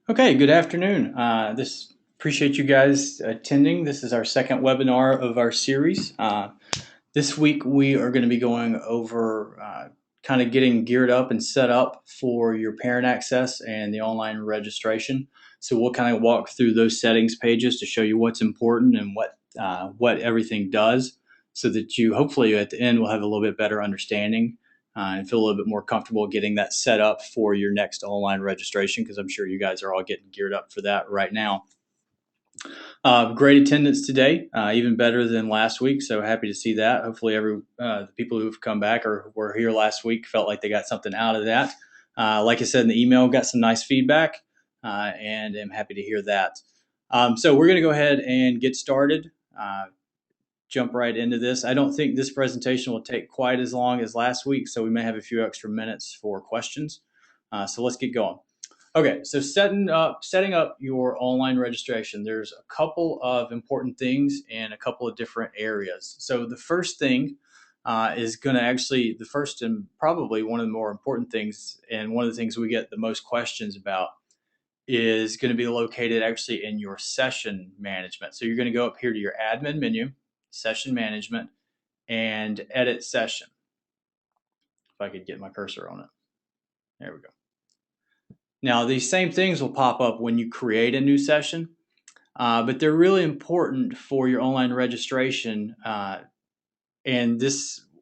Okay, good afternoon. Appreciate you guys attending. This is our second webinar of our series. This week we are going to be going over kind of getting geared up and set up for your parent access and the online registration. So we'll kind of walk through those settings pages to show you what's important and what everything does, so that you hopefully at the end will have a little bit better understanding and feel a little bit more comfortable getting that set up for your next online registration, because I'm sure you guys are all getting geared up for that right now. Great attendance today, even better than last week. So happy to see that. Hopefully, the people who've come back or were here last week felt like they got something out of that. Like I said in the email, got some nice feedback, and am happy to hear that. So we're going to go ahead and get started. Jump right into this. I don't think this presentation will take quite as long as last week, so we may have a few extra minutes for questions. So let's get going. Okay, so setting up your online registration, there's a couple of important things in a couple of different areas. So the first thing is going to the first and probably one of the more important things, and one of the things we get the most questions about, is going to be located actually in your session management. So you're going to go up here to your admin menu, session management, and edit session. If I could get my cursor on it. There we go. Now, these same things will pop up when you create a new session, but they're really important for your online registration. And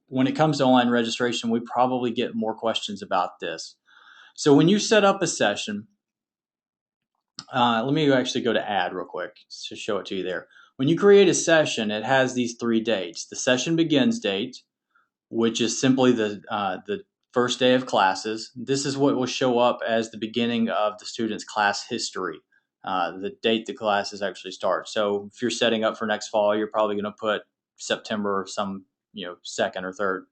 when it comes to online registration, we probably get more questions about this. So when you set up a session, let me actually go to add real quick to show it to you there. When you create a session, it has these 3 dates. The session begins date, which is simply the first day of classes. This is what will show up as the beginning of the student's class history, the date the classes actually start. So if you're setting up for next fall, you're probably going to put September or some, second or third.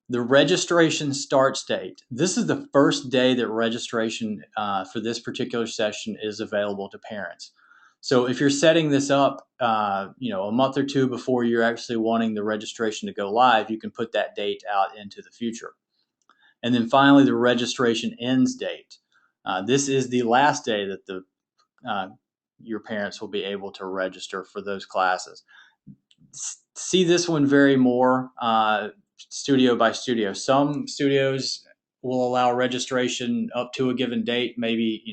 The registration starts date. This is the first day that registration for this particular session is available to parents. So if you're setting this up, a month or two before you're actually wanting the registration to go live, you can put that date out into the future. And then finally, the registration ends date. This is the last day that your parents will be able to register for those classes. See this one vary more studio by studio. Some studios will allow registration up to a given date, maybe,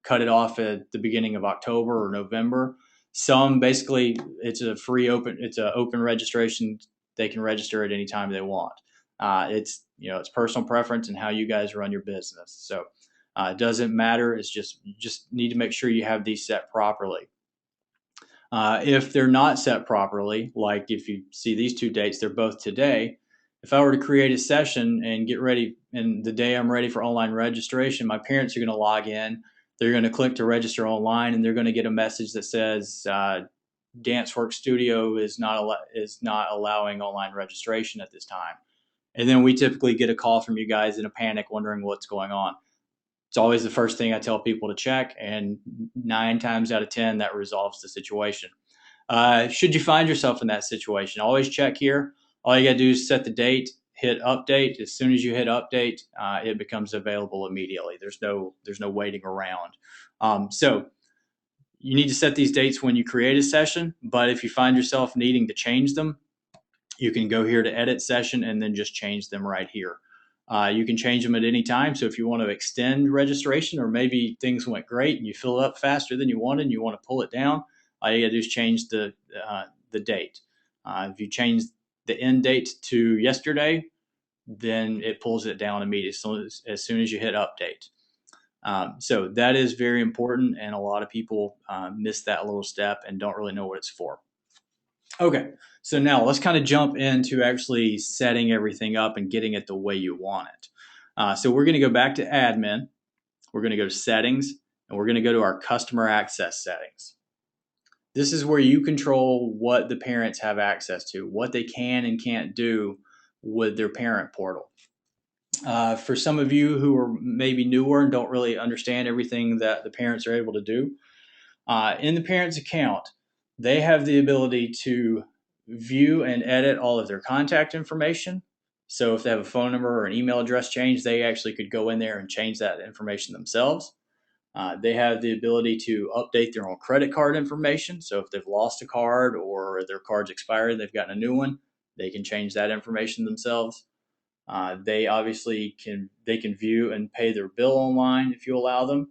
cut it off at the beginning of October or November. Some basically it's an open registration. They can register at any time they want. It's personal preference and how you guys run your business. So it doesn't matter. It's just you just need to make sure you have these set properly. If they're not set properly, like if you see these 2 dates, they're both today. If I were to create a session and get ready, and the day I'm ready for online registration, my parents are going to log in. They're going to click to register online, and they're going to get a message that says DanceWorks Studio is not allowing online registration at this time. And then we typically get a call from you guys in a panic, wondering what's going on. It's always the first thing I tell people to check, and 9 times out of 10, that resolves the situation. Should you find yourself in that situation, always check here. All you got to do is set the date, hit update. As soon as you hit update, it becomes available immediately. There's no waiting around. So you need to set these dates when you create a session, but if you find yourself needing to change them, you can go here to edit session and then just change them right here. You can change them at any time. So if you want to extend registration, or maybe things went great and you fill it up faster than you wanted and you want to pull it down, all you got to do is change the date. If you change the end date to yesterday, then it pulls it down immediately as soon as you hit update. So that is very important, and a lot of people miss that little step and don't really know what it's for. Okay, so now let's kind of jump into actually setting everything up and getting it the way you want it. So we're going to go back to admin. We're going to go to settings, and we're going to go to our customer access settings. This is where you control what the parents have access to, what they can and can't do with their parent portal. For some of you who are maybe newer and don't really understand everything that the parents are able to do, in the parents' account, they have the ability to view and edit all of their contact information. So if they have a phone number or an email address change, they actually could go in there and change that information themselves. They have the ability to update their own credit card information. So if they've lost a card or their card's expired, they've gotten a new one, they can change that information themselves. They obviously can view and pay their bill online if you allow them.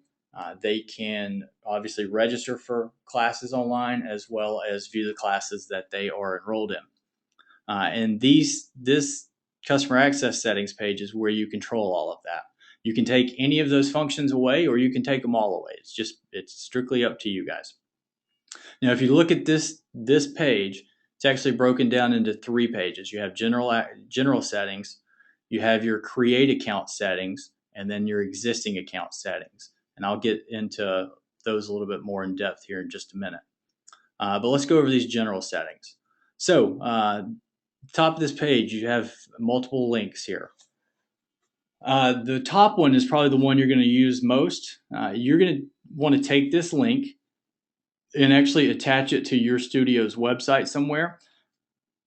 They can obviously register for classes online as well as view the classes that they are enrolled in. And this customer access settings page is where you control all of that. You can take any of those functions away, or you can take them all away. It's strictly up to you guys. Now, if you look at this page, it's actually broken down into 3 pages. You have general settings, you have your create account settings, and then your existing account settings. And I'll get into those a little bit more in depth here in just a minute. But let's go over these general settings. So, top of this page, you have multiple links here. The top one is probably the one you're going to use most. You're going to want to take this link and actually attach it to your studio's website somewhere.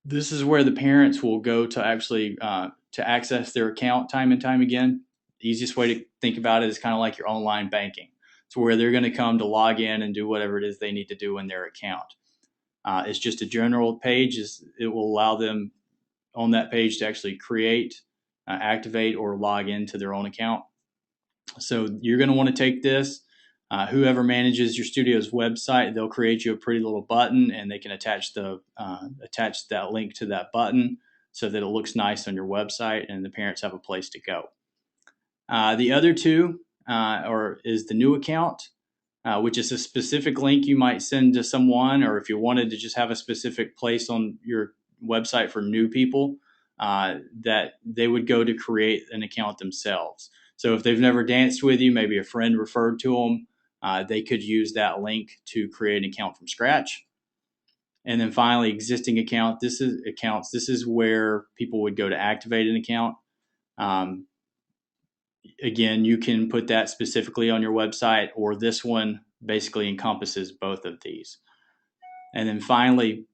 This is where the parents will go to actually to access their account time and time again. The easiest way to think about it is kind of like your online banking. It's where they're going to come to log in and do whatever it is they need to do in their account. It's just a general page. It will allow them on that page to actually create, activate, or log into their own account. So you're going to want to take this. Whoever manages your studio's website, they'll create you a pretty little button, and they can attach that link to that button so that it looks nice on your website, and the parents have a place to go. The other two is the new account, which is a specific link you might send to someone, or if you wanted to just have a specific place on your website for new people, that they would go to create an account themselves. So if they've never danced with you, maybe a friend referred to them, they could use that link to create an account from scratch. And then finally, existing account. This is where people would go to activate an account. Again, you can put that specifically on your website, or this one basically encompasses both of these. And then finally,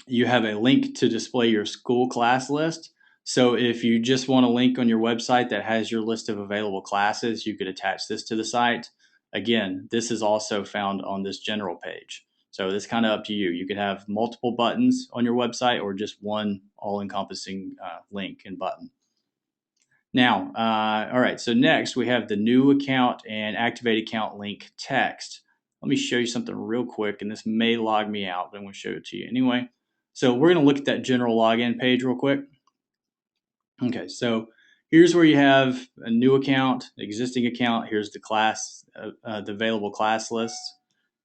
you have a link to display your school class list. So if you just want a link on your website that has your list of available classes, you could attach this to the site. Again, this is also found on this general page. So it's kind of up to you. You could have multiple buttons on your website or just one all-encompassing link and button. Now, all right, so next we have the new account and activate account link text. Let me show you something real quick, and this may log me out, but I'm going to show it to you anyway. So we're going to look at that general login page real quick. Okay, so here's where you have a new account, existing account. Here's the class, the available class lists,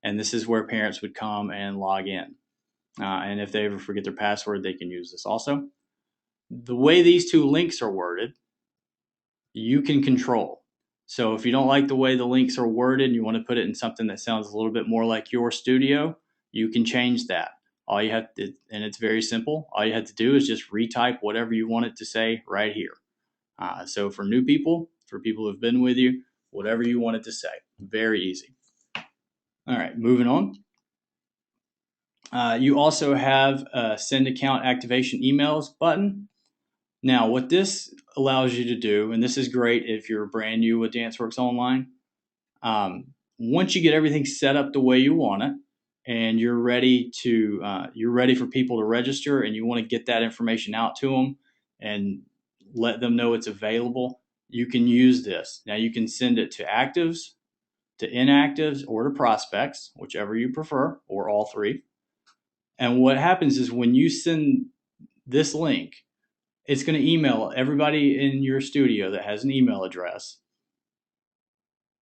and this is where parents would come and log in. And if they ever forget their password, they can use this also. The way these two links are worded, you can control. So if you don't like the way the links are worded and you want to put it in something that sounds a little bit more like your studio, you can change that. All you have to, and it's very simple. All you have to do is just retype whatever you want it to say right here. So for new people, for people who've been with you, whatever you want it to say. Very easy. All right, moving on. You also have a send account activation emails button. Now, what this allows you to do, and this is great if you're brand new with DanceWorks Online, once you get everything set up the way you want it, and you're ready for people to register, and you want to get that information out to them and let them know it's available, you can use this. Now, you can send it to actives, to inactives, or to prospects, whichever you prefer, or all three. And what happens is when you send this link, it's going to email everybody in your studio that has an email address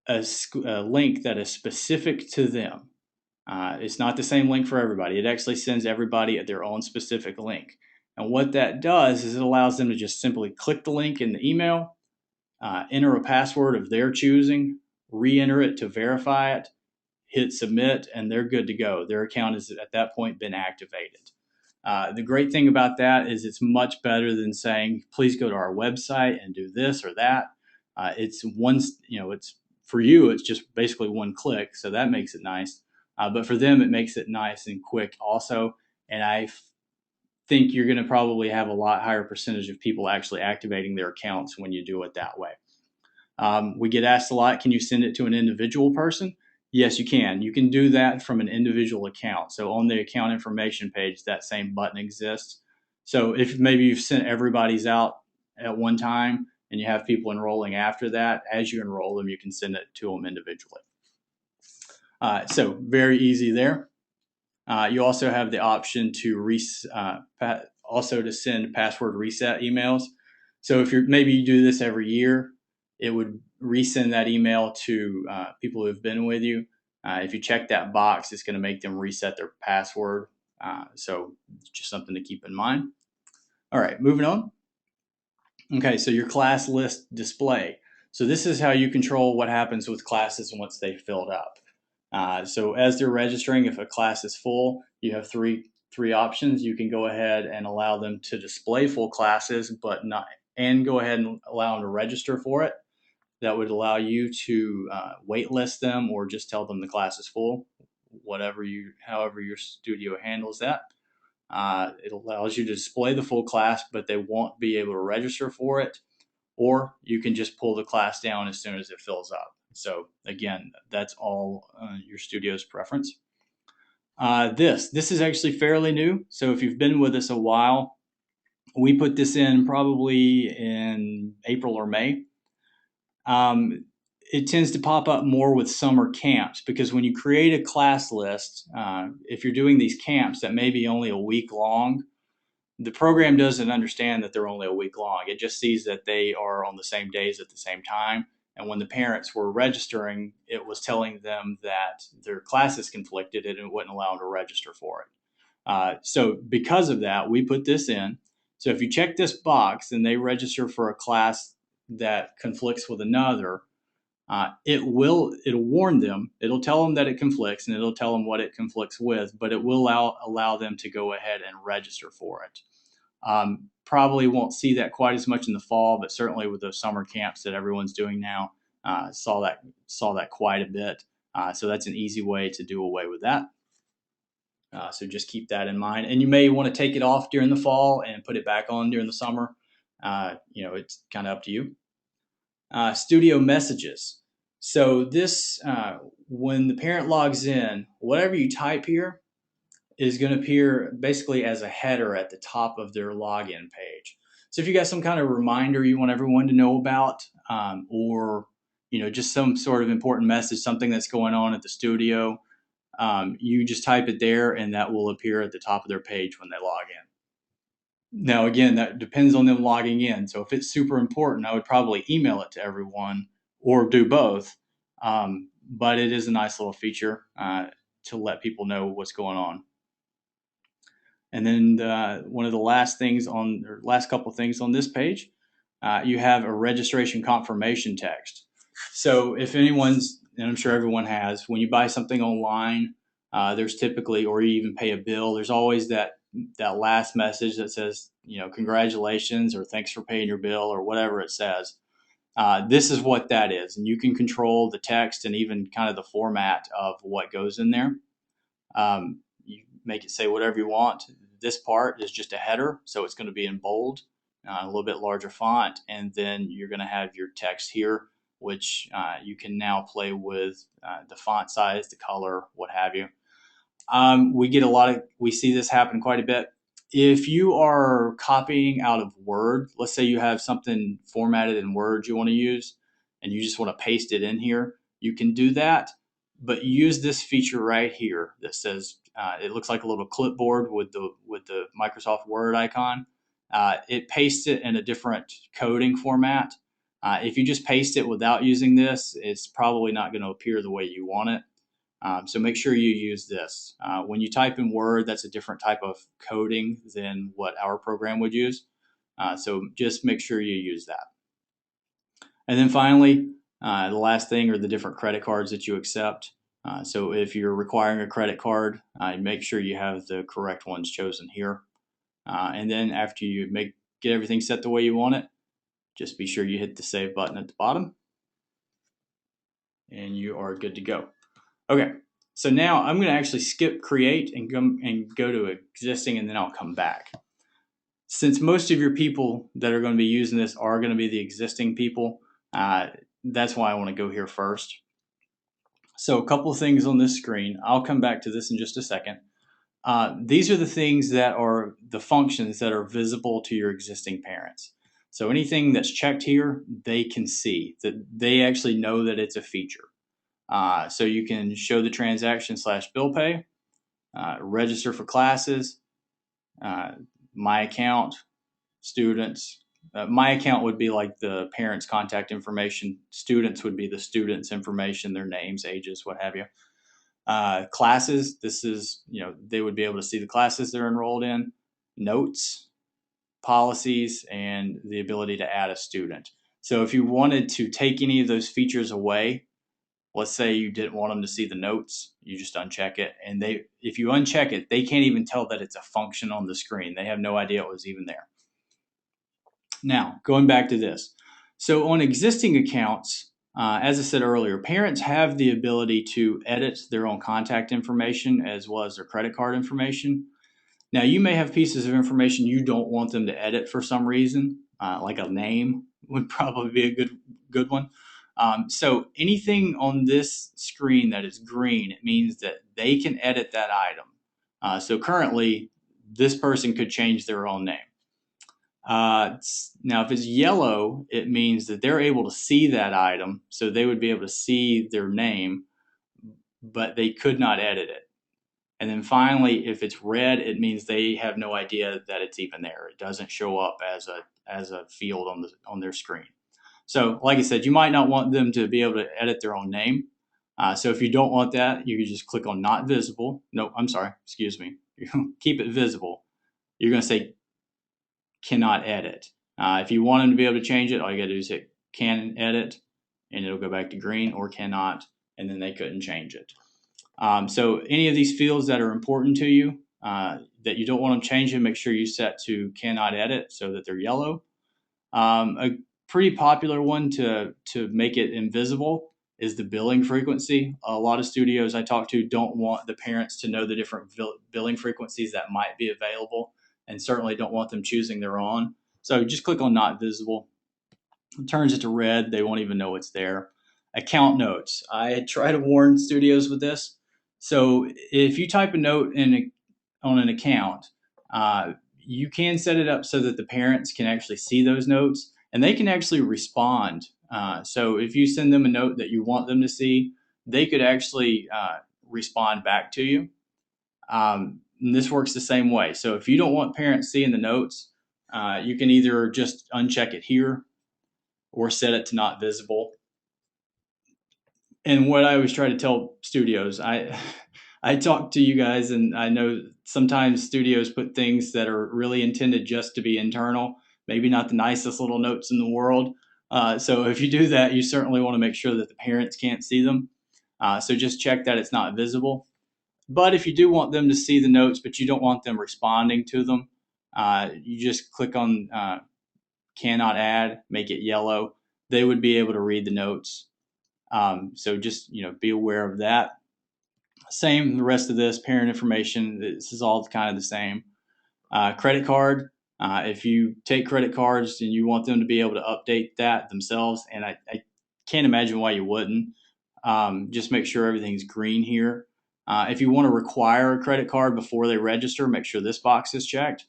a link that is specific to them. It's not the same link for everybody. It actually sends everybody at their own specific link. And what that does is it allows them to just simply click the link in the email, enter a password of their choosing, re-enter it to verify it, hit submit, and they're good to go. Their account has at that point been activated. The great thing about that is it's much better than saying, please go to our website and do this or that. It's for you, it's just basically one click. So that makes it nice. But for them, it makes it nice and quick also. And I think you're going to probably have a lot higher percentage of people actually activating their accounts when you do it that way. We get asked a lot, can you send it to an individual person? Yes, you can. You can do that from an individual account. So on the account information page, that same button exists. So if maybe you've sent everybody's out at one time and you have people enrolling after that, as you enroll them, you can send it to them individually. So very easy there. You also have the option to also to send password reset emails. So if maybe you do this every year, it would resend that email to people who have been with you. If you check that box, it's going to make them reset their password. So just something to keep in mind. All right, moving on. Okay, so your class list display. So this is how you control what happens with classes once they've filled up. So as they're registering, if a class is full, you have three options. You can go ahead and allow them to display full classes, and go ahead and allow them to register for it. That would allow you to waitlist them or just tell them the class is full, however your studio handles that. It allows you to display the full class, but they won't be able to register for it. Or you can just pull the class down as soon as it fills up. So again, that's all your studio's preference. This is actually fairly new. So if you've been with us a while, we put this in probably in April or May. It tends to pop up more with summer camps because when you create a class list, if you're doing these camps that may be only a week long, the program doesn't understand that they're only a week long. It just sees that they are on the same days at the same time. And when the parents were registering, it was telling them that their classes conflicted and it wouldn't allow them to register for it. So because of that, we put this in. So if you check this box and they register for a class that conflicts with another, it'll warn them. It'll tell them that it conflicts and it'll tell them what it conflicts with, but it will allow them to go ahead and register for it. Probably won't see that quite as much in the fall, but certainly with those summer camps that everyone's doing now, saw that quite a bit. So that's an easy way to do away with that. So just keep that in mind. And you may want to take it off during the fall and put it back on during the summer. It's kind of up to you. Studio messages. So this, when the parent logs in, whatever you type here is going to appear basically as a header at the top of their login page. So if you got some kind of reminder you want everyone to know about, or just some sort of important message, something that's going on at the studio, you just type it there and that will appear at the top of their page when they log in. Now, again, that depends on them logging in. So if it's super important, I would probably email it to everyone or do both. But it is a nice little feature to let people know what's going on. And then one of the last couple things on this page, you have a registration confirmation text. So if anyone's, and I'm sure everyone has, when you buy something online, there's typically, or you even pay a bill, there's always that last message that says, congratulations or thanks for paying your bill or whatever it says. This is what that is. And you can control the text and even kind of the format of what goes in there. You make it say whatever you want. This part is just a header, so it's going to be in bold, a little bit larger font, and then you're going to have your text here, which you can now play with the font size, the color, what have you. We see this happen quite a bit. If you are copying out of Word, let's say you have something formatted in Word you want to use, and you just want to paste it in here, you can do that, but use this feature right here that says, it looks like a little clipboard with the Microsoft Word icon. It pastes it in a different coding format. If you just paste it without using this, it's probably not going to appear the way you want it. So make sure you use this. When you type in Word, that's a different type of coding than what our program would use. So just make sure you use that. And then finally, the last thing are the different credit cards that you accept. So if you're requiring a credit card, make sure you have the correct ones chosen here. And then after you get everything set the way you want it, just be sure you hit the save button at the bottom and you are good to go. Okay, so now I'm going to actually skip create and go to existing, and then I'll come back. Since most of your people that are going to be using this are going to be the existing people, that's why I want to go here first. So a couple of things on this screen. I'll come back to this in just a second. These are the things that are the functions that are visible to your existing parents. So anything that's checked here, they can see that they actually know that it's a feature. So you can show the transaction / bill pay, register for classes, my account, students. My account would be like the parents' contact information. Students would be the students' information, their names, ages, what have you. Classes, this is, they would be able to see the classes they're enrolled in, notes, policies, and the ability to add a student. So if you wanted to take any of those features away, let's say you didn't want them to see the notes, you just uncheck it. And if you uncheck it, they can't even tell that it's a function on the screen. They have no idea it was even there. Now, going back to this. So on existing accounts, as I said earlier, parents have the ability to edit their own contact information as well as their credit card information. Now, you may have pieces of information you don't want them to edit for some reason, like a name would probably be a good one. So anything on this screen that is green, it means that they can edit that item. So currently, this person could change their own name. Now, if it's yellow, it means that they're able to see that item, so they would be able to see their name, but they could not edit it. And then finally, if it's red, it means they have no idea that it's even there. It doesn't show up as a field on their screen. So, like I said, you might not want them to be able to edit their own name. So if you don't want that, you can just click on not visible. No, I'm sorry, excuse me. Keep it visible. You're going to say cannot edit. If you want them to be able to change it, all you got to do is hit can edit, and it'll go back to green, or cannot, and then they couldn't change it. So any of these fields that are important to you that you don't want them changing, make sure you set to cannot edit so that they're yellow. A pretty popular one to make it invisible is the billing frequency. A lot of studios I talk to don't want the parents to know the different billing frequencies that might be available, and certainly don't want them choosing their own. So just click on not visible. It turns it to red. They won't even know it's there. Account notes. I try to warn studios with this. So if you type a note on an account, you can set it up so that the parents can actually see those notes and they can actually respond. So if you send them a note that you want them to see, they could actually respond back to you. And this works the same way. So if you don't want parents seeing the notes, you can either just uncheck it here or set it to not visible. And what I always try to tell studios, I talk to you guys, and I know sometimes studios put things that are really intended just to be internal, maybe not the nicest little notes in the world. So if you do that, you certainly want to make sure that the parents can't see them. So just check that it's not visible. But if you do want them to see the notes, but you don't want them responding to them, you just click on cannot add, make it yellow. They would be able to read the notes. So just be aware of that. Same the rest of this parent information. This is all kind of the same. Credit card. If you take credit cards and you want them to be able to update that themselves, and I can't imagine why you wouldn't. Just make sure everything's green here. If you want to require a credit card before they register, make sure this box is checked.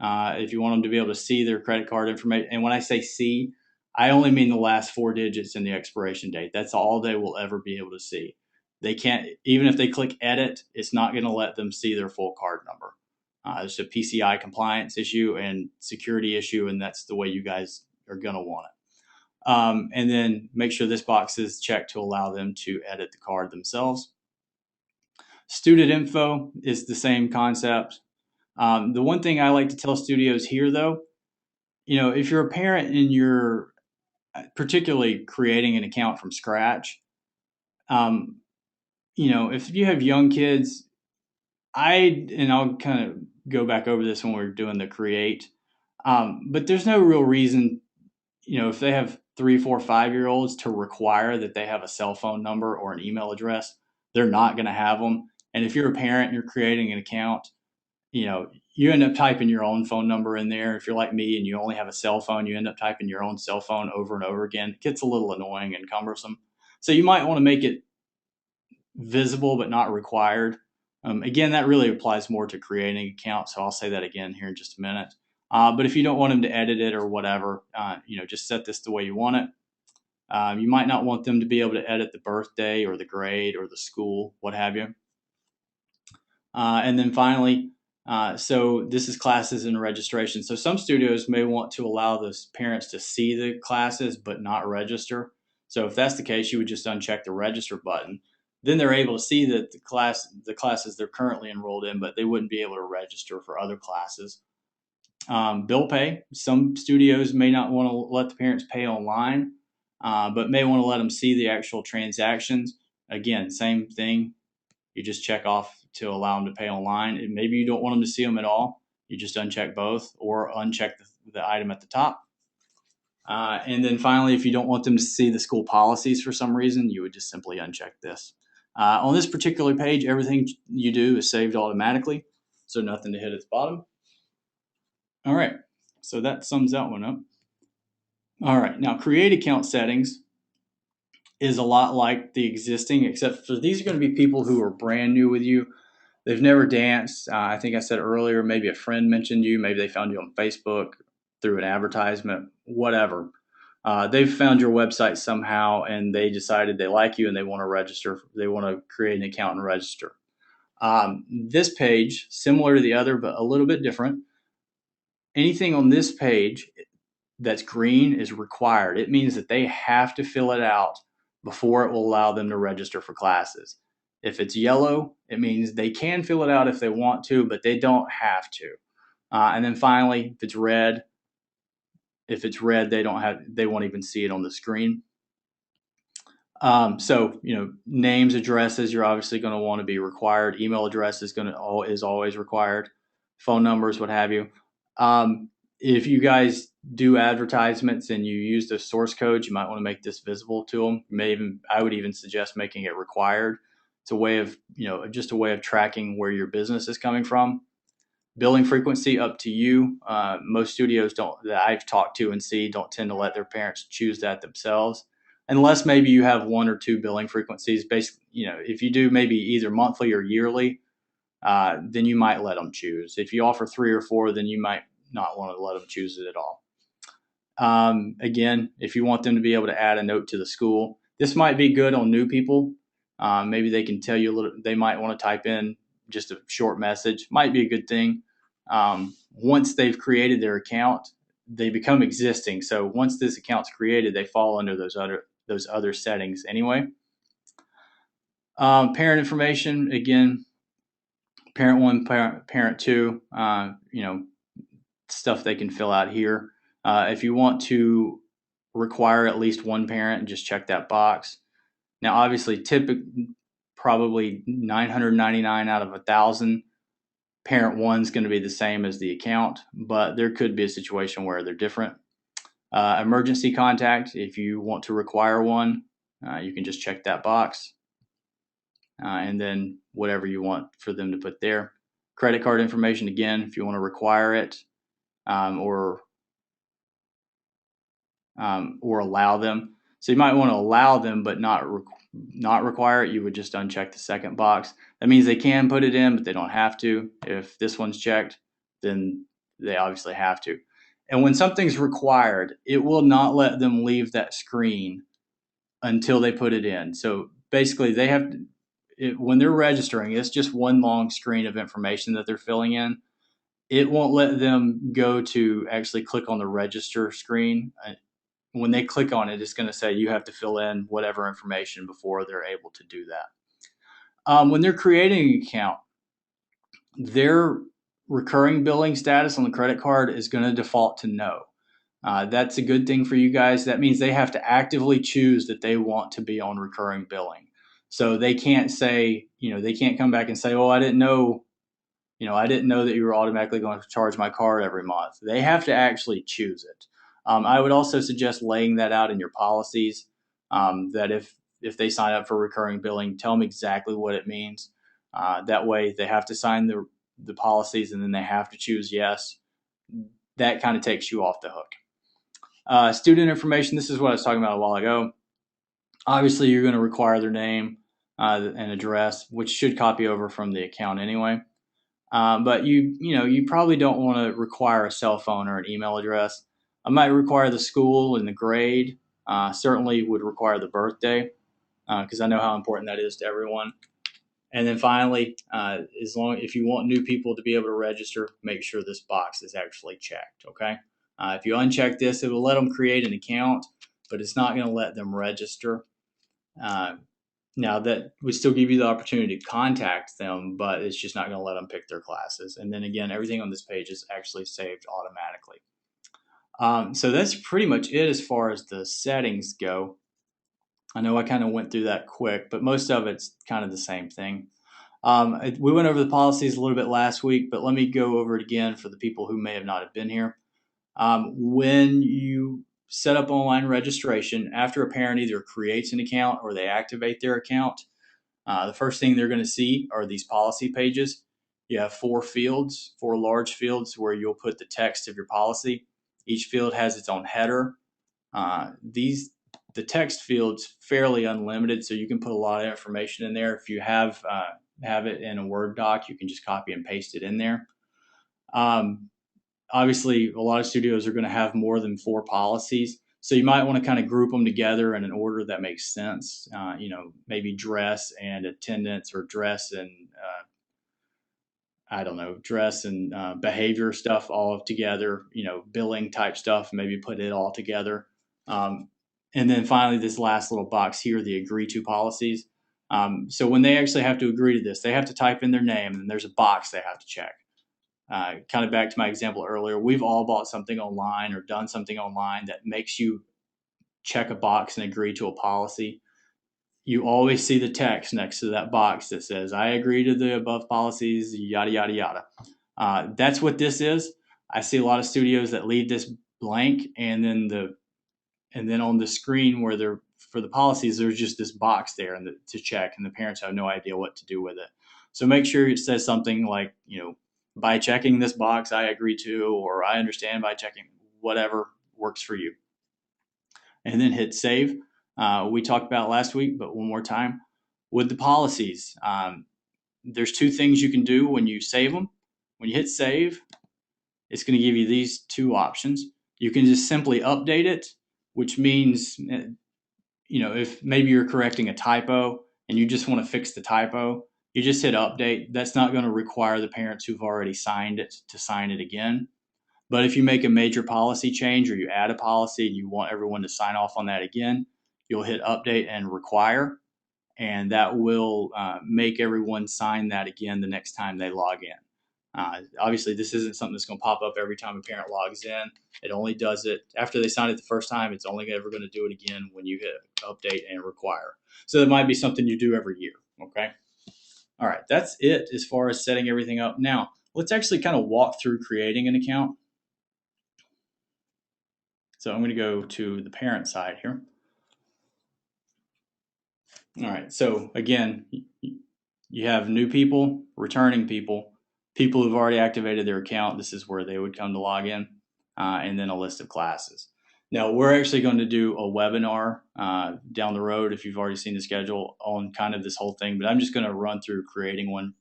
If you want them to be able to see their credit card information, and when I say see, I only mean the last 4 digits and the expiration date. That's all they will ever be able to see. They can't, even if they click edit, it's not going to let them see their full card number. It's a PCI compliance issue and security issue, and that's the way you guys are going to want it. And then make sure this box is checked to allow them to edit the card themselves. Student info is the same concept. The one thing I like to tell studios here, though, if you're a parent and you're particularly creating an account from scratch, if you have young kids, I'll kind of go back over this when we're doing the create, but there's no real reason, if they have 3, 4, 5-year-olds to require that they have a cell phone number or an email address. They're not going to have them. And if you're a parent and you're creating an account, you end up typing your own phone number in there. If you're like me and you only have a cell phone, you end up typing your own cell phone over and over again. It gets a little annoying and cumbersome. So you might want to make it visible but not required. Again, that really applies more to creating an account, so I'll say that again here in just a minute. But if you don't want them to edit it or whatever, just set this the way you want it. You might not want them to be able to edit the birthday or the grade or the school, what have you. And then finally, so this is classes and registration. So some studios may want to allow those parents to see the classes but not register. So if that's the case, you would just uncheck the register button. Then they're able to see that the classes they're currently enrolled in, but they wouldn't be able to register for other classes. Bill pay. Some studios may not want to let the parents pay online, but may want to let them see the actual transactions. Again, same thing. You just check off to allow them to pay online. And maybe you don't want them to see them at all. You just uncheck both or uncheck the item at the top. And then finally, if you don't want them to see the school policies for some reason, you would just simply uncheck this. On this particular page, everything you do is saved automatically, so nothing to hit at the bottom. All right, so that sums that one up. All right, now create account settings is a lot like the existing, except for these are going to be people who are brand new with you. They've never danced. I think I said earlier, maybe a friend mentioned you. Maybe they found you on Facebook through an advertisement, whatever. They've found your website somehow and they decided they like you and they want to register. They want to create an account and register. This page, similar to the other, but a little bit different. Anything on this page that's green is required. It means that they have to fill it out before it will allow them to register for classes. If it's yellow, it means they can fill it out if they want to, but they don't have to. And then finally, if it's red, they won't even see it on the screen. So names, addresses, you're obviously going to want to be required. Email address is always required. Phone numbers, what have you. If you guys do advertisements and you use the source code, you might want to make this visible to them. I would even suggest making it required. It's a way of, just a way of tracking where your business is coming from. Billing frequency, up to you. Most studios that I've talked to and see don't tend to let their parents choose that themselves, unless maybe you have one or two billing frequencies. Basically, if you do maybe either monthly or yearly, then you might let them choose. If you offer 3 or 4, then you might not want to let them choose it at all. Again, if you want them to be able to add a note to the school, this might be good on new people. Maybe they can tell you they might want to type in just a short message. Might be a good thing. Once they've created their account, they become existing. So once this account's created, they fall under those other settings anyway. Parent information, again, parent 1, parent 2, stuff they can fill out here. If you want to require at least one parent, just check that box. Now, obviously, probably 999 out of 1,000, parent 1 is going to be the same as the account, but there could be a situation where they're different. Emergency contact, if you want to require one, you can just check that box. And then whatever you want for them to put there. Credit card information, again, if you want to require it or allow them. So you might want to allow them but not require it. You would just uncheck the second box. That means they can put it in, but they don't have to. If this one's checked, then they obviously have to. And when something's required, it will not let them leave that screen until they put it in. So basically, they have to, when they're registering, it's just one long screen of information that they're filling in. It won't let them go to actually click on the register screen. When they click on it, it's going to say you have to fill in whatever information before they're able to do that. When they're creating an account, their recurring billing status on the credit card is going to default to no. That's a good thing for you guys. That means they have to actively choose that they want to be on recurring billing. So they can't say, they can't come back and say, oh, I didn't know that you were automatically going to charge my card every month. They have to actually choose it. I would also suggest laying that out in your policies, that if they sign up for recurring billing, tell them exactly what it means. That way they have to sign the policies and then they have to choose yes, that kind of takes you off the hook. Student information, this is what I was talking about a while ago. Obviously, you're going to require their name and address, which should copy over from the account anyway. But you probably don't want to require a cell phone or an email address. I might require the school and the grade. Certainly would require the birthday because I know how important that is to everyone. And then finally, if you want new people to be able to register, make sure this box is actually checked. Okay. If you uncheck this, it will let them create an account, but it's not going to let them register. Now that would still give you the opportunity to contact them, but it's just not going to let them pick their classes. And then again, everything on this page is actually saved automatically. So that's pretty much it as far as the settings go. I know I kind of went through that quick, but most of it's kind of the same thing. We went over the policies a little bit last week, but let me go over it again for the people who may have not have been here. When you set up online registration, after a parent either creates an account or they activate their account, the first thing they're going to see are these policy pages. You have 4 fields, 4 large fields where you'll put the text of your policy. Each field has its own header. The text field's fairly unlimited, so you can put a lot of information in there. If you have it in a Word doc, you can just copy and paste it in there. Obviously, a lot of studios are going to have more than 4 policies, so you might want to kind of group them together in an order that makes sense. Maybe dress and attendance, or dress and dress and behavior stuff all together. Billing type stuff, maybe put it all together. And then finally, this last little box here, the agree to policies. So when they actually have to agree to this, they have to type in their name, and there's a box they have to check. Kind of back to my example earlier, we've all bought something online or done something online that makes you check a box and agree to a policy. You always see the text next to that box that says, I agree to the above policies, yada, yada, yada. That's what this is. I see a lot of studios that leave this blank, and then on the screen where they're for the policies, there's just this box there to check, and the parents have no idea what to do with it. So make sure it says something like, by checking this box, I agree to, or I understand by checking, whatever works for you. And then hit save. We talked about last week, but one more time. With the policies, there's 2 things you can do when you save them. When you hit save, it's going to give you these 2 options. You can just simply update it, which means, if maybe you're correcting a typo and you just want to fix the typo, you just hit update. That's not going to require the parents who've already signed it to sign it again. But if you make a major policy change or you add a policy and you want everyone to sign off on that again, you'll hit update and require, and that will make everyone sign that again the next time they log in. Obviously, this isn't something that's going to pop up every time a parent logs in. It only does it after they sign it the first time. It's only ever going to do it again when you hit update and require. So that might be something you do every year. Okay. All right. That's it as far as setting everything up. Now, let's actually kind of walk through creating an account. So I'm going to go to the parent side here. All right. So again, you have new people, returning people, people who've already activated their account. This is where they would come to log in, and then a list of classes. Now, we're actually going to do a webinar down the road, if you've already seen the schedule, on kind of this whole thing. But I'm just going to run through creating one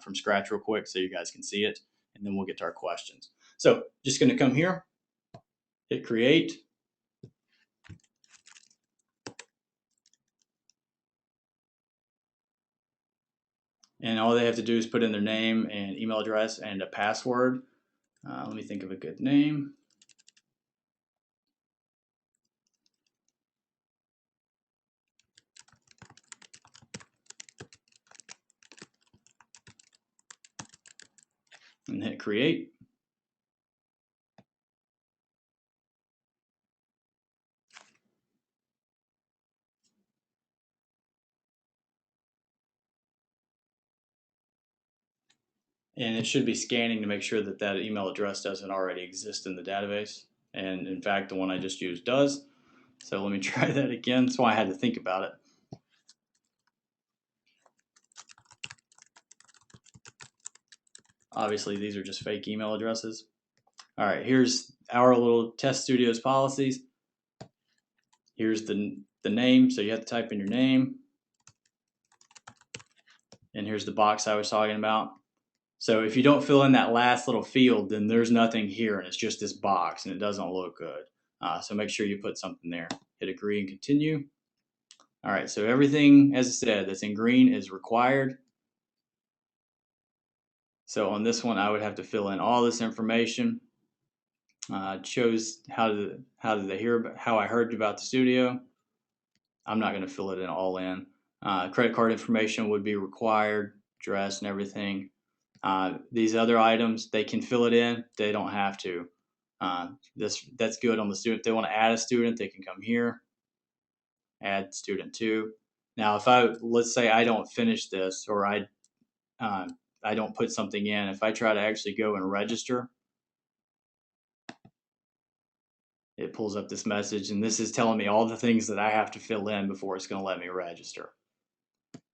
from scratch real quick so you guys can see it, and then we'll get to our questions. So just going to come here, hit create. And all they have to do is put in their name and email address and a password. Let me think of a good name. And hit create. And it should be scanning to make sure that that email address doesn't already exist in the database. And in fact, the one I just used does. So let me try that again. That's why I had to think about it. Obviously, these are just fake email addresses. All right, here's our little test studios policies. Here's the name, so you have to type in your name. And here's the box I was talking about. So if you don't fill in that last little field, then there's nothing here, and it's just this box, and it doesn't look good. So make sure you put something there. Hit agree and continue. All right, so everything, as I said, that's in green is required. So on this one, I would have to fill in all this information. Chose how did they hear about, how I heard about the studio. I'm not going to fill it in all in. Credit card information would be required, address and everything. These other items, they can fill it in. They don't have to. That's good on the student. If they want to add a student, they can come here, add student 2. Now, let's say I don't finish this, or I don't put something in. If I try to actually go and register, it pulls up this message, and this is telling me all the things that I have to fill in before it's going to let me register.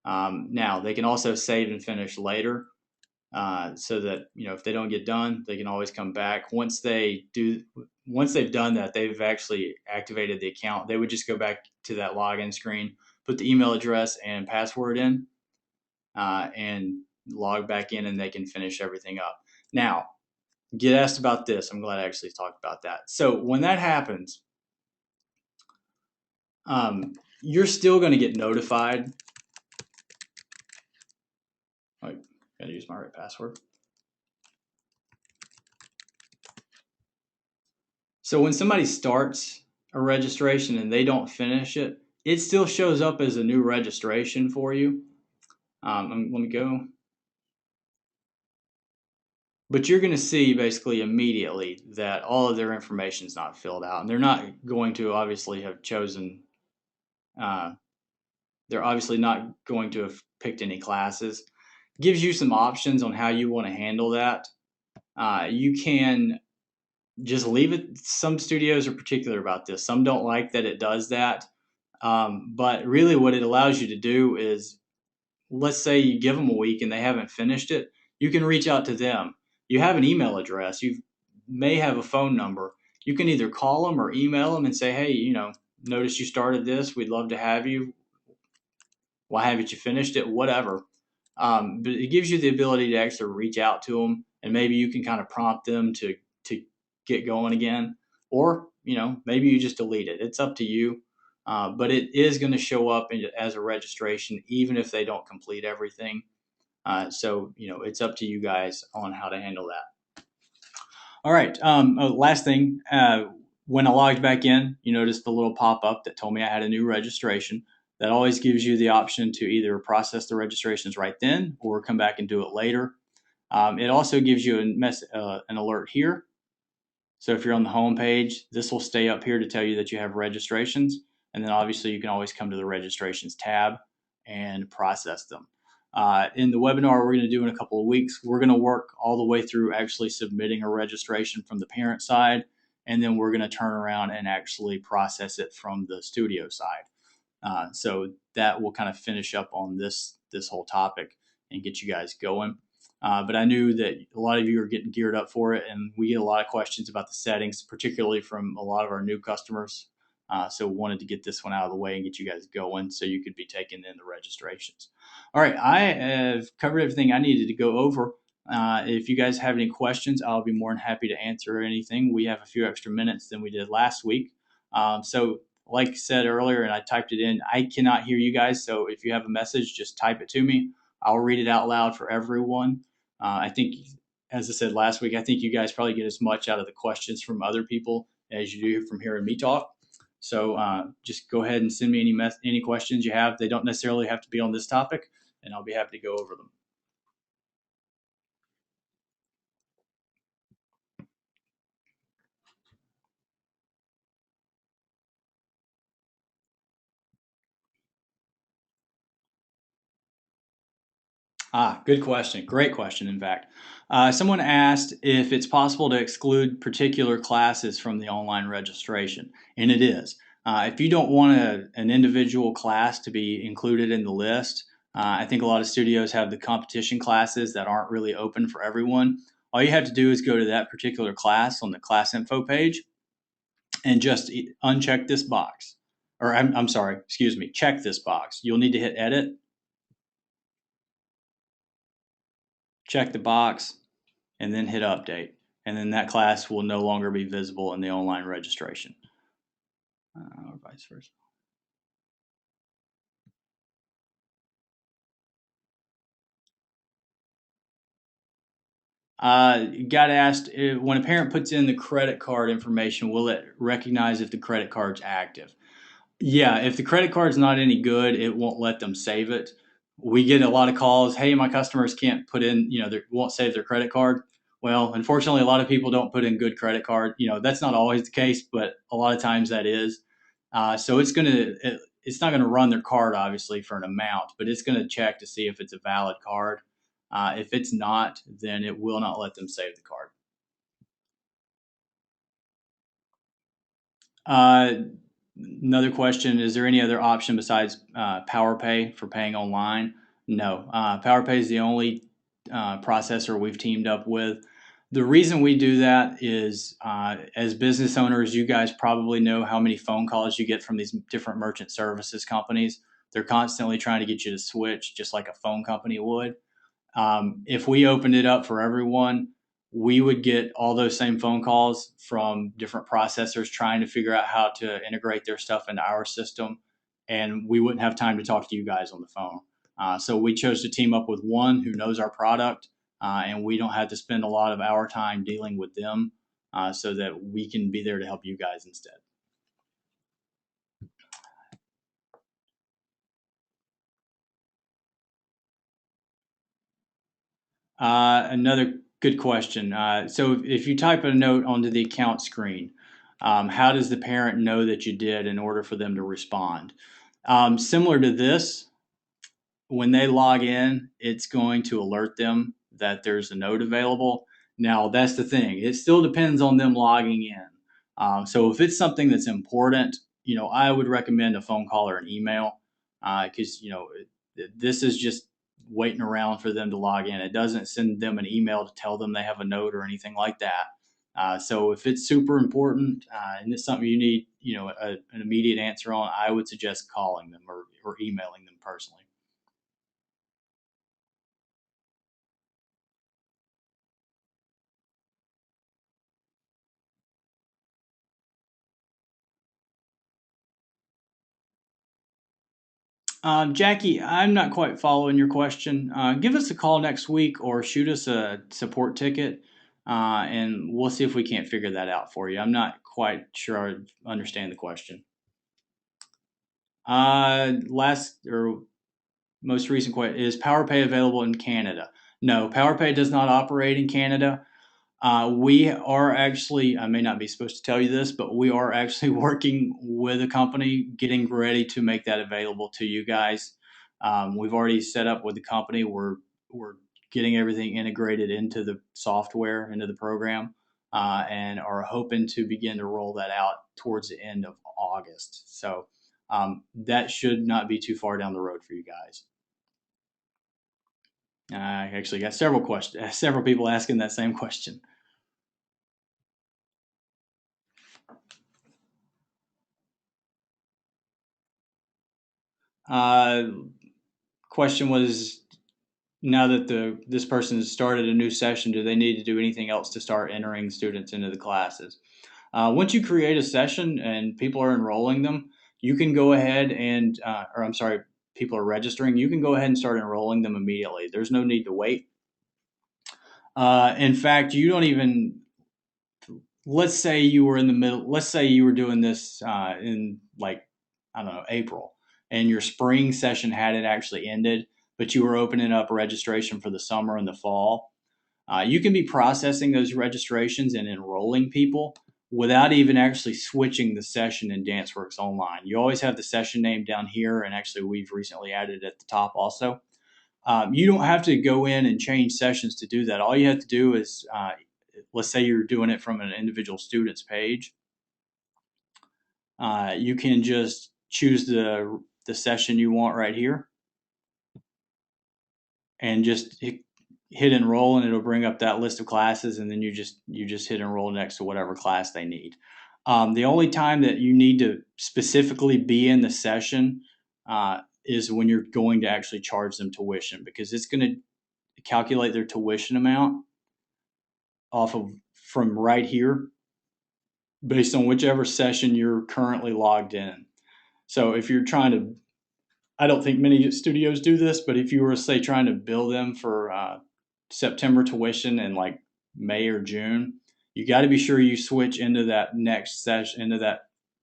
Now, they can also save and finish later, so that if they don't get done, they can always come back. Once they've done that, they've actually activated the account. They would just go back to that login screen, put the email address and password in, and log back in, and they can finish everything up. Now, get asked about this. I'm glad I actually talked about that. So when that happens, you're still going to get notified. I gotta use my right password. So when somebody starts a registration and they don't finish it, it still shows up as a new registration for you. Let me go. But you're going to see basically immediately that all of their information is not filled out, and they're not going to obviously have chosen. They're obviously not going to have picked any classes. Gives you some options on how you want to handle that. You can just leave it. Some studios are particular about this. Some don't like that it does that. But really what it allows you to do is, let's say you give them a week and they haven't finished it, you can reach out to them. You have an email address. You may have a phone number. You can either call them or email them and say, hey, notice you started this. We'd love to have you. Why haven't you finished it? Whatever. But it gives you the ability to actually reach out to them, and maybe you can kind of prompt them to get going again, or maybe you just delete it. It's up to you. But it is going to show up as a registration, even if they don't complete everything. So it's up to you guys on how to handle that. All right. Last thing, when I logged back in, you noticed the little pop-up that told me I had a new registration. That always gives you the option to either process the registrations right then or come back and do it later. It also gives you an alert here. So if you're on the home page, this will stay up here to tell you that you have registrations. And then obviously you can always come to the registrations tab and process them. In the webinar we're going to do in a couple of weeks, we're going to work all the way through actually submitting a registration from the parent side. And then we're going to turn around and actually process it from the studio side. So that will kind of finish up on this whole topic and get you guys going. But I knew that a lot of you are getting geared up for it, and we get a lot of questions about the settings, particularly from a lot of our new customers. So wanted to get this one out of the way and get you guys going so you could be taking in the registrations. All right, I have covered everything I needed to go over. If you guys have any questions, I'll be more than happy to answer anything. We have a few extra minutes than we did last week. So like I said earlier, and I typed it in, I cannot hear you guys. So if you have a message, just type it to me. I'll read it out loud for everyone. I think, as I said last week, I think you guys probably get as much out of the questions from other people as you do from hearing me talk. So just go ahead and send me any questions you have. They don't necessarily have to be on this topic, and I'll be happy to go over them. Good question. Great question, in fact. Someone asked if it's possible to exclude particular classes from the online registration, and it is. If you don't want an individual class to be included in the list, I think a lot of studios have the competition classes that aren't really open for everyone. All you have to do is go to that particular class on the class info page and just uncheck this box. Or I'm sorry, excuse me, check this box. You'll need to hit edit, check the box, and then hit update. And then that class will no longer be visible in the online registration. Or vice versa. Got asked when a parent puts in the credit card information, will it recognize if the credit card's active? Yeah, if the credit card's not any good, it won't let them save it. We get a lot of calls, hey, my customers can't put in, they won't save their credit card. Well, unfortunately, a lot of people don't put in good credit card. That's not always the case, but a lot of times that is. So it's not gonna run their card obviously for an amount, but it's gonna check to see if it's a valid card. If it's not, then it will not let them save the card. Uh, Another question, is there any other option besides PowerPay for paying online? No. PowerPay is the only processor we've teamed up with. The reason we do that is as business owners, you guys probably know how many phone calls you get from these different merchant services companies. They're constantly trying to get you to switch, just like a phone company would. If we opened it up for everyone, we would get all those same phone calls from different processors trying to figure out how to integrate their stuff into our system, and we wouldn't have time to talk to you guys on the phone. So we chose to team up with one who knows our product, and we don't have to spend a lot of our time dealing with them, so that we can be there to help you guys instead. Another good question. So if you type a note onto the account screen, how does the parent know that you did in order for them to respond? Similar to this, when they log in, it's going to alert them that there's a note available. Now, that's the thing. It still depends on them logging in. So if it's something that's important, I would recommend a phone call or an email because, this is just waiting around for them to log in. It doesn't send them an email to tell them they have a note or anything like that. So if it's super important and it's something you need, an immediate answer on, I would suggest calling them or emailing them personally. Jackie, I'm not quite following your question. Give us a call next week or shoot us a support ticket, and we'll see if we can't figure that out for you. I'm not quite sure I understand the question. Last or most recent question, is PowerPay available in Canada? No, PowerPay does not operate in Canada. We are actually, I may not be supposed to tell you this, but we are actually working with a company getting ready to make that available to you guys. We've already set up with the company. We're getting everything integrated into the software, into the program, and are hoping to begin to roll that out towards the end of August. So that should not be too far down the road for you guys. I actually got several questions, several people asking that same question. Uh, Question was, now that this person has started a new session, do they need to do anything else to start entering students into the classes? Once you create a session and people are enrolling them, you can go ahead and, or I'm sorry, people are registering, you can go ahead and start enrolling them immediately. There's no need to wait. In fact, you don't even, let's say you were in the middle, let's say you were doing this in like, I don't know, April, and your spring session hadn't actually ended, but you were opening up registration for the summer and the fall. You can be processing those registrations and enrolling people without even actually switching the session in DanceWorks Online. You always have the session name down here, and actually we've recently added it at the top also. You don't have to go in and change sessions to do that. All you have to do is, let's say you're doing it from an individual student's page. You can just choose the session you want right here. and just hit enroll, and it'll bring up that list of classes, and then you just hit enroll next to whatever class they need. The only time that you need to specifically be in the session is when you're going to actually charge them tuition, because it's going to calculate their tuition amount off of from right here based on whichever session you're currently logged in. So if you're trying to, I don't think many studios do this, but if you were, say, trying to bill them for September tuition in like May or June, you got to be sure you switch into that next session, into that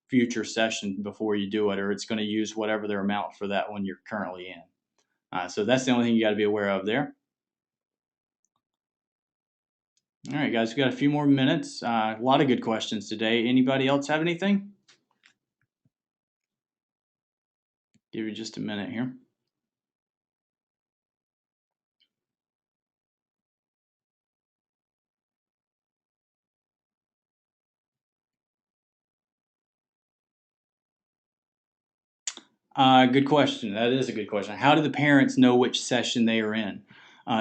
future session before you do it, or it's going to use whatever their amount for that one you're currently in. So that's the only thing you got to be aware of there. All right, guys, we got a few more minutes. A lot of good questions today. Anybody else have anything? Give you just a minute here. Good question. That is a good question. How do the parents know which session they are in?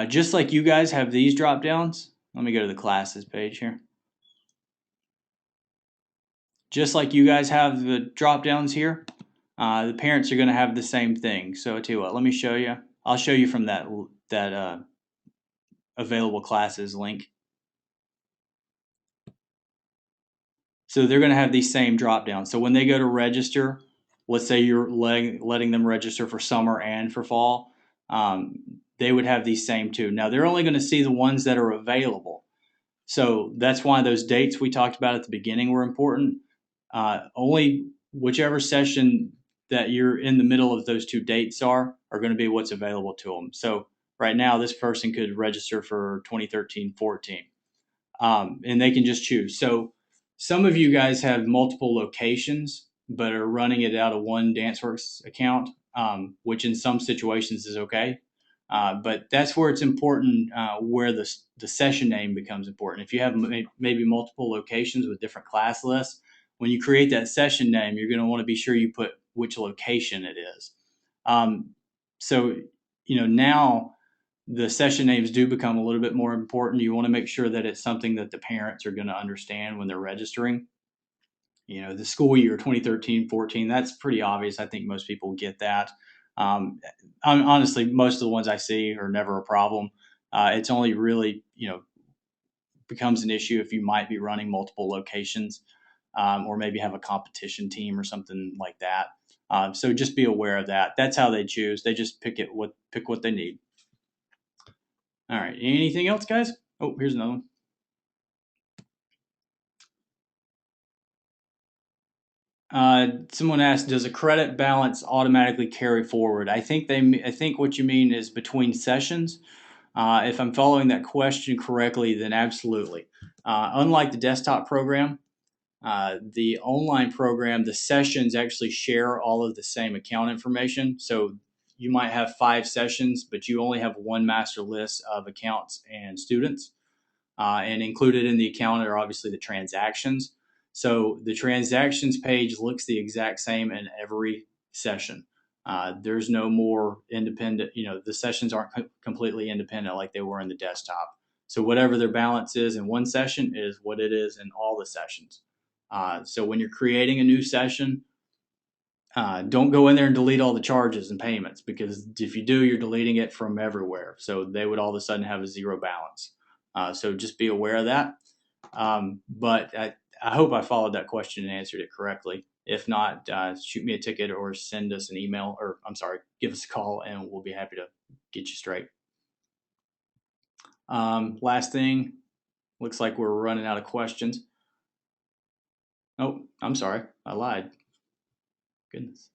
Just like you guys have these drop downs. Let me go to the classes page here. Just like you guys have the drop downs here, the parents are going to have the same thing. So I tell you what, let me show you. I'll show you from that available classes link. So they're going to have these same drop downs. So when they go to register, let's say you're letting them register for summer and for fall, they would have these same two. Now they're only going to see the ones that are available. So that's why those dates we talked about at the beginning were important. Only whichever session that you're in the middle of those two dates are going to be what's available to them. So right now, this person could register for 2013-14, and they can just choose. So some of you guys have multiple locations, but are running it out of one DanceWorks account, which in some situations is okay. But that's where it's important, where the session name becomes important. If you have maybe multiple locations with different class lists, when you create that session name, you're going to want to be sure you put which location it is. So, now the session names do become a little bit more important. You want to make sure that it's something that the parents are going to understand when they're registering. The school year 2013-14, that's pretty obvious. I think most people get that. Honestly, most of the ones I see are never a problem. It's only really, becomes an issue if you might be running multiple locations, or maybe have a competition team or something like that. So just be aware of that. That's how they choose. They just pick what they need. All right. Anything else, guys? Oh, here's another one. Someone asked, "Does a credit balance automatically carry forward?" I think what you mean is between sessions. If I'm following that question correctly, then absolutely. Unlike the desktop program, the online program, the sessions actually share all of the same account information. So you might have 5 sessions, but you only have one master list of accounts and students. And included in the account are obviously the transactions. So the transactions page looks the exact same in every session. There's no more independent, the sessions aren't completely independent like they were in the desktop. So whatever their balance is in one session is what it is in all the sessions. So when you're creating a new session, don't go in there and delete all the charges and payments, because if you do, you're deleting it from everywhere. So they would all of a sudden have a zero balance. So just be aware of that. But I hope I followed that question and answered it correctly. If not, shoot me a ticket or send us an email, or give us a call, and we'll be happy to get you straight. Last thing, looks like we're running out of questions. Oh, I'm sorry, I lied. Goodness.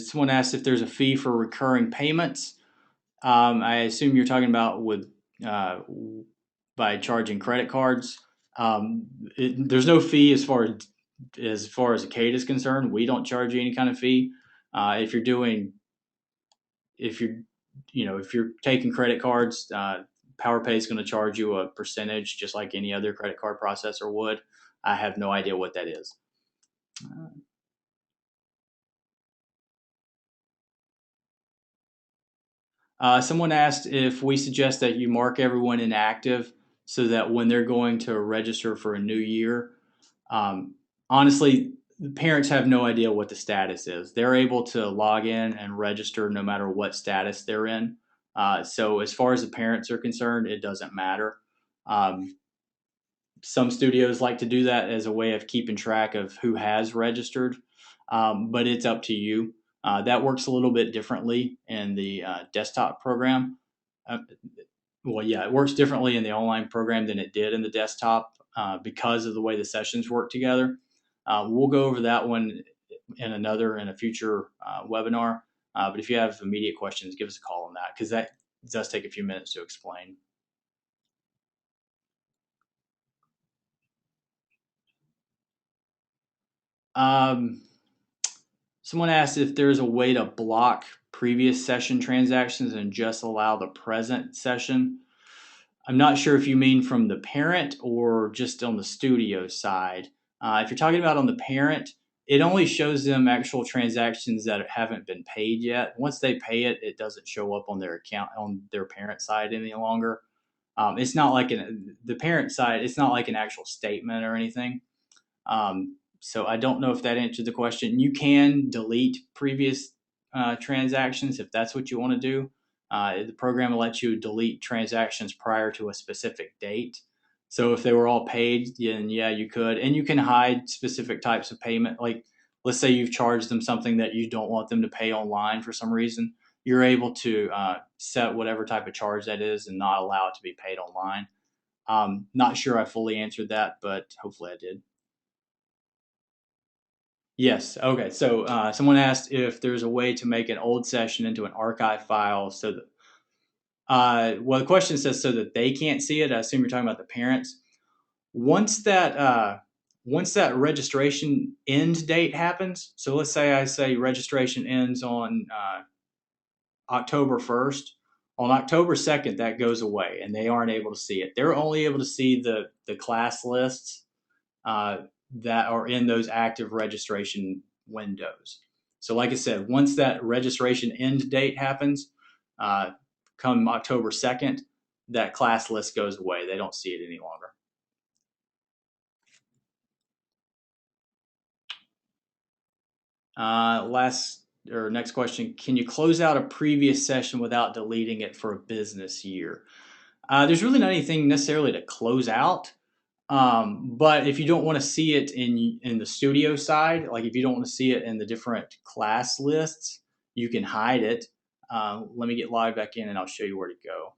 Someone asked if there's a fee for recurring payments. I assume you're talking about by charging credit cards. There's no fee as far as a CADE is concerned. We don't charge you any kind of fee. If you're taking credit cards, PowerPay is going to charge you a percentage, just like any other credit card processor would. I have no idea what that is. Someone asked if we suggest that you mark everyone inactive so that when they're going to register for a new year, um, honestly, the parents have no idea what the status is. They're able to log in and register no matter what status they're in. So as far as the parents are concerned, it doesn't matter. Um, some studios like to do that as a way of keeping track of who has registered, but it's up to you. That works a little bit differently in the desktop program. Uh, well, yeah, it works differently in the online program than it did in the desktop because of the way the sessions work together. We'll go over that one in a future webinar. But if you have immediate questions, give us a call on that because that does take a few minutes to explain. Um, Someone asked if there's a way to block previous session transactions and just allow the present session. I'm not sure if you mean from the parent or just on the studio side. If you're talking about on the parent, it only shows them actual transactions that haven't been paid yet. Once they pay it, it doesn't show up on their account on their parent side any longer. It's not like the parent side. It's not like an actual statement or anything. So I don't know if that answered the question. You can delete previous transactions if that's what you want to do. The program will let you delete transactions prior to a specific date. So if they were all paid, then yeah, you could. And you can hide specific types of payment. Like, let's say you've charged them something that you don't want them to pay online for some reason. You're able to set whatever type of charge that is and not allow it to be paid online. Not sure I fully answered that, but hopefully I did. Yes. Okay. So someone asked if there's a way to make an old session into an archive file so that, well, the question says so that they can't see it. I assume you're talking about the parents. Once that, uh, once that registration end date happens, so let's say I say registration ends on October 1st. On October 2nd, that goes away and they aren't able to see it. They're only able to see the class lists uh, that are in those active registration windows. So, like I said, once that registration end date happens, uh, come October 2nd, that class list goes away. They don't see it any longer. Last or next question: can you close out a previous session without deleting it for a business year? There's really not anything necessarily to close out. But if you don't want to see it in the studio side, like if you don't want to see it in the different class lists, you can hide it. Let me get live back in and I'll show you where to go.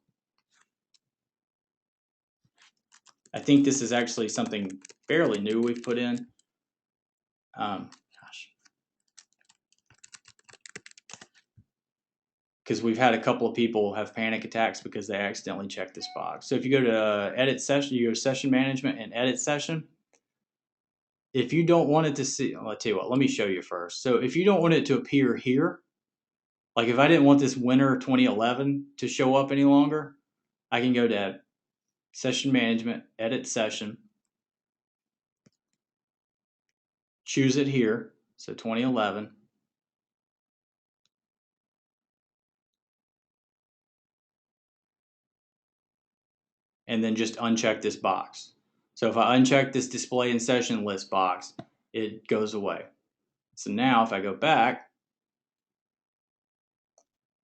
I think this is actually something fairly new we've put in. Gosh, because we've had a couple of people have panic attacks because they accidentally checked this box. So if you go to edit session, you go to session management and edit session. If you don't want it to see, I'll tell you what, let me show you first. So if you don't want it to appear here, like if I didn't want this winter 2011 to show up any longer, I can go to session management, edit session, choose it here. So 2011. And then just uncheck this box. So if I uncheck this display in session list box, it goes away. So now if I go back,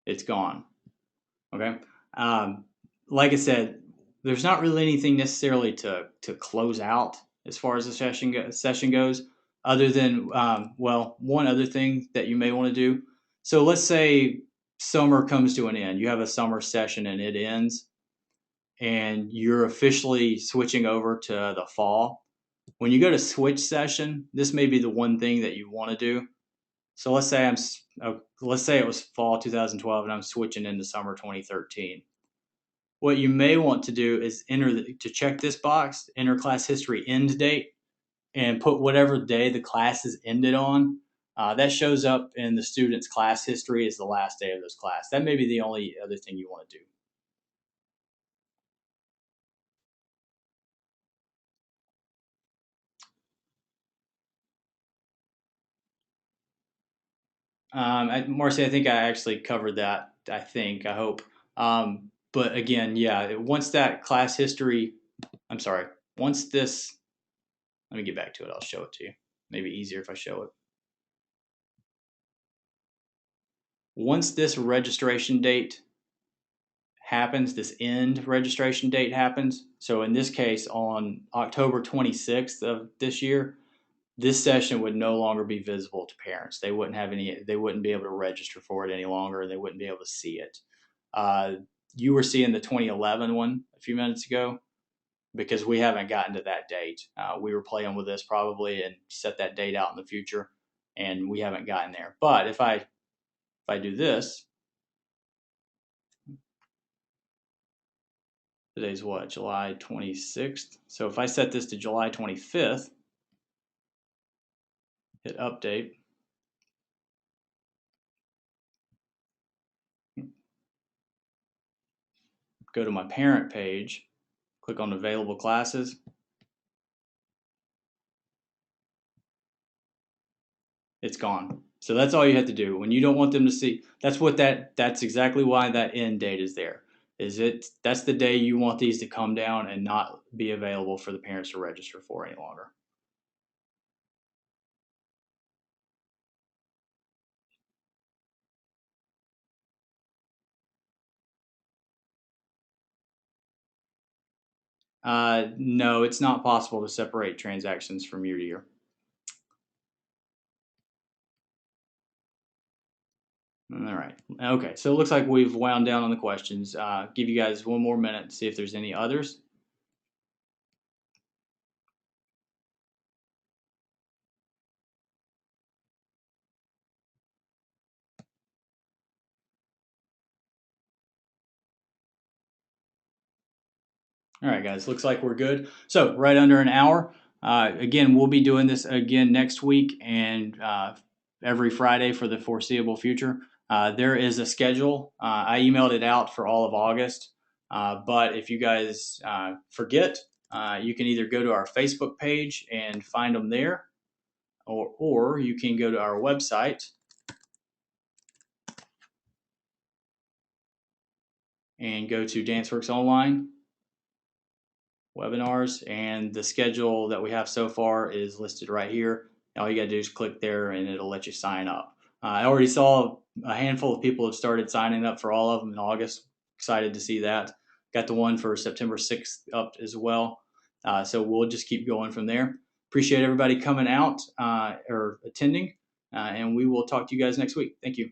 it's gone. Okay. Um, like I said, there's not really anything necessarily to close out as far as the session goes, other than well, one other thing that you may want to do. So let's say summer comes to an end. You have a summer session and it ends, and you're officially switching over to the fall. When you go to switch session, this may be the one thing that you want to do. So let's say it was fall 2012 and I'm switching into summer 2013. What you may want to do is to check this box, enter class history end date, and put whatever day the class is ended on. That shows up in the student's class history as the last day of this class. That may be the only other thing you want to do. Marcy, I think I actually covered that. I hope. But again, yeah, once that class history, I'm sorry, once this, let me get back to it. I'll show it to you. Maybe easier if I show it. Once this registration date happens, this end registration date happens. So in this case, on October 26th of this year, this session would no longer be visible to parents. They wouldn't have any. They wouldn't be able to register for it any longer. They wouldn't be able to see it. Uh, you were seeing the 2011 one a few minutes ago because we haven't gotten to that date. We were playing with this probably and set that date out in the future, and we haven't gotten there. But if I do this, today's what, July 26th. So if I set this to July 25th, hit update, go to my parent page, click on available classes, it's gone. So that's all you have to do. When you don't want them to see, that's exactly why that end date is there. That's the day you want these to come down and not be available for the parents to register for any longer. No, it's not possible to separate transactions from year to year. All right. Okay. So it looks like we've wound down on the questions. Give you guys one more minute to see if there's any others. All right, guys, looks like we're good. So right under an hour. Again, we'll be doing this again next week and every Friday for the foreseeable future. There is a schedule. I emailed it out for all of August. But if you guys forget, you can either go to our Facebook page and find them there, or you can go to our website and go to DanceWorks Online webinars, and the schedule that we have so far is listed right here. All you got to do is click there and it'll let you sign up. I already saw a handful of people have started signing up for all of them in August. Excited to see that. Got the one for September 6th up as well. So we'll just keep going from there. Appreciate everybody coming out or attending, and we will talk to you guys next week. Thank you.